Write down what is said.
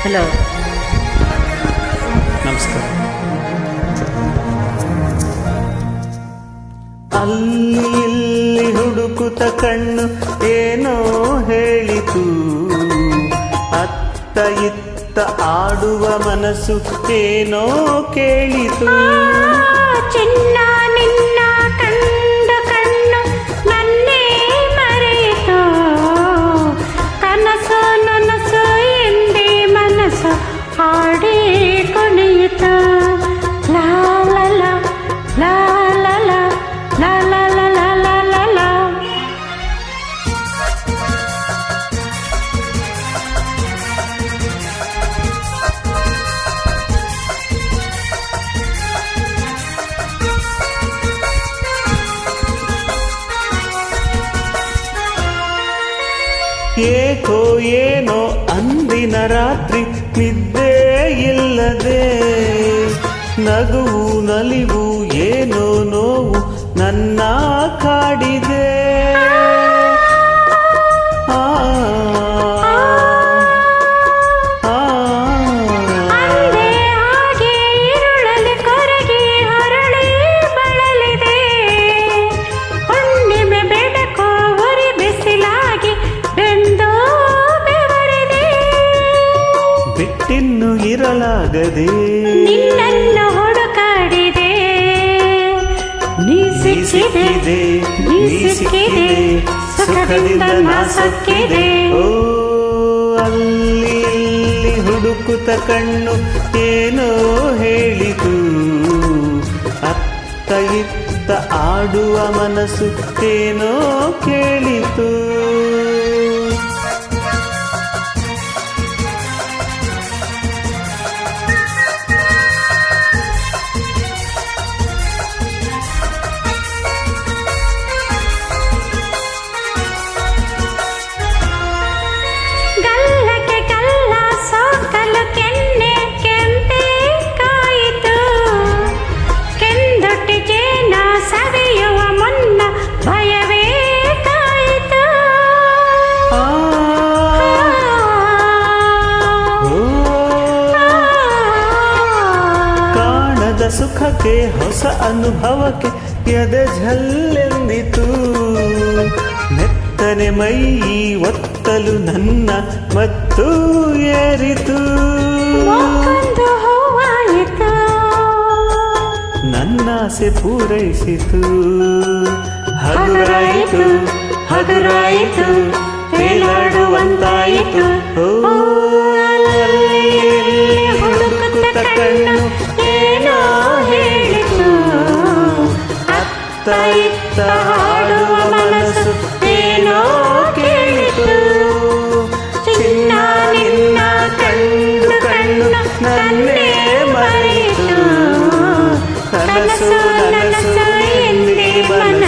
Hello, ನಮಸ್ಕಾರ. ಅಲ್ಲಿ ಇಲ್ಲಿ ಹುಡುಕುತ್ತ ಕಣ್ಣು ಏನೋ ಹೇಳಿತು, ಅತ್ತ ಇತ್ತ ಆಡುವ ಮನಸ್ಸು ಏನೋ ಕೇಳಿತು. ಚಿನ್ನ ನಿನ್ನ ಕಂಡು ಕಣ್ಣು ನನ್ನೇ ಮರೆಯಿತು, ಕನಸು ನನಸು ಎಂದೇ ಮನಸ್ಸು ಹಾಡಿ ಕುಣಿಯಿತು. ಲಾ ಲಾ ಲಾ ಲಾ ಲಾ ಲಾ ಲಾ ಲಾ ಲಾ ಲಾ ಲಾ ಲಾ ಲಾ. ಏಕೋ ಏನೋ ಅಂದಿನ ರಾತ್ರಿ ನಿದ್ದೆ ಇಲ್ಲದೆ, ನಗುವು ನಲಿವು ಏನೋ ನೋವು ನನ್ನ ಕಾಡಿದೆ. ಆ ಅಂದೇ ಹಾಗೆ ഇരുಳಲಿ ಕೊರಗಿ ಹರಳಿ ಬಳಲಿದೆ, ಹುಣ್ಣಿಮೆ ಬೆಳಕು ಉರಿ ಬಿಸಿಲಾಗಿ ಬೆಂದು ಬೆವರಿದೆ. ಬಿಟ್ಟಿನ್ನು ಇರಲಾಗದೆ ನಿನ್ನನ್ನು ಹುಡುಕಾಡಿದೆ, ನೀ ಸಿಕ್ಕಿದೆ ನೀ ಸಿಕ್ಕಿದೆ, ಸುಖದಿಂದ ನಾ ಸಕ್ಕಿದೆ. ಓ ಅಲ್ಲಿ ಇಲ್ಲಿ ಹುಡುಕುತ್ತ ಕಣ್ಣು ಏನೋ ಹೇಳಿತು, ಅತ್ತ ಇತ್ತ ಆಡುವ ಮನಸ್ಸು ಏನೋ ಕೇಳಿತು. ಗಲ್ಲಕ್ಕೆ ಗಲ್ಲ ಸೋಕಲು ಕೆನ್ನೆ ಕೆಂಪೆ ಕಾಯಿತು, ಕೆಂದೊಟ್ಟಿಗೆ ನಾ ಸವಿಯುವ ಮುನ್ನ ಭಯವೇ ಕಾಯಿತು. ಆ ಓ ಕಾಣದ ಸುಖಕ್ಕೆ ಹೊಸ ಅನುಭವಕ್ಕೆ ಎದೆ ಝಲ್ಲೆಂದಿತು, ಮೆತ್ತನೆ ಮೈ ಒತ್ತಲು ನನ್ನ ಮತ್ತು ಏರಿತು. ಒಂದು ಹೂವಾಯಿತು, ನನ್ನಾಸೆ ಪೂರೈಸಿತು, ಹಗುರಾಯಿತು ಹಗುರಾಯಿತು ತೇಲಾಡುವಂತಾಯಿತು. ಓ ಅಲ್ಲಿ ಇಲ್ಲಿ ಹುಡುಕುತ್ತ ಕಣ್ಣು ಏನೋ ಹೇಳಿತು, ಅತ್ತ ಇತ್ತ ಆಡುವ ಮನಸ್ಸು ಏನೋ ಕೇಳಿತು. ಚಿನ್ನ ನಿನ್ನ ಕಂಡು ಕಣ್ಣು ನನ್ನೇ ಮರೆಯಿತು, ಕನಸು ನನಸು ಎಂದೇ ಮನಸ್ಸು